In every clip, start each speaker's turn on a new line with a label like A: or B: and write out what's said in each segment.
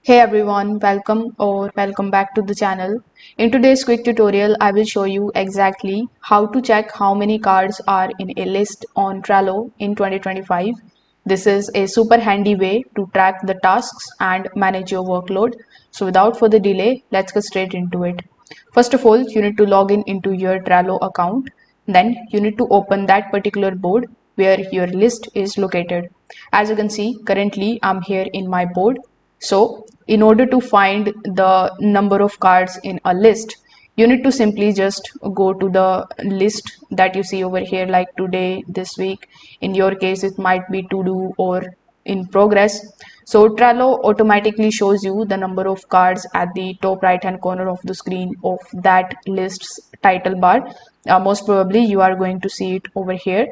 A: Hey everyone, welcome back to the channel. In today's quick tutorial, I will show you exactly how to check how many cards are in a list on Trello in 2025. This is a super handy way to track the tasks and manage your workload. So without further delay, let's get straight into it. First of all, you need to log in into your Trello account. Then you need to open that particular board where your list is located. As you can see, currently I'm here in my board. So in order to find the number of cards in a list, you need to simply just go to the list that you see over here, like today, this week. In your case, it might be to do or in progress. So Trello automatically shows you the number of cards at the top right hand corner of the screen of that list's title bar. Most probably you are going to see it over here,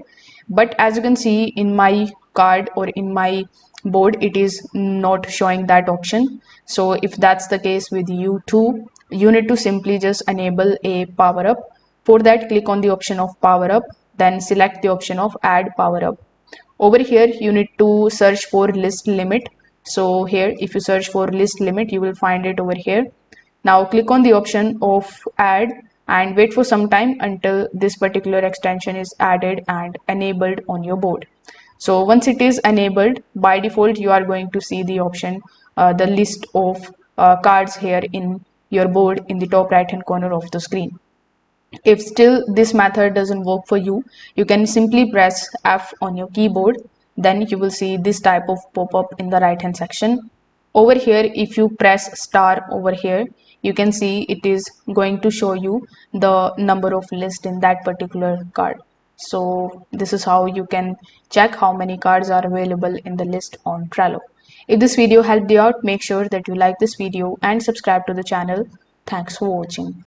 A: but as you can see in my card or in my board, it is not showing that option. So if that's the case with you too, you need to simply just enable a power up. For that, click on the option of power up, then select the option of add power up. Over here you need to search for list limit. So here, if you search for list limit, you will find it over here. Now click on the option of add and wait for some time until this particular extension is added and enabled on your board. So once it is enabled, by default you are going to see the option, the list of cards here in your board in the top right hand corner of the screen. If still this method doesn't work for you, you can simply press F on your keyboard. Then you will see this type of pop-up in the right hand section. Over here, if you press star over here, you can see it is going to show you the number of list in that particular card. So this is how you can check how many cards are available in the list on Trello. If this video helped you out, make sure that you like this video and subscribe to the channel. Thanks for watching.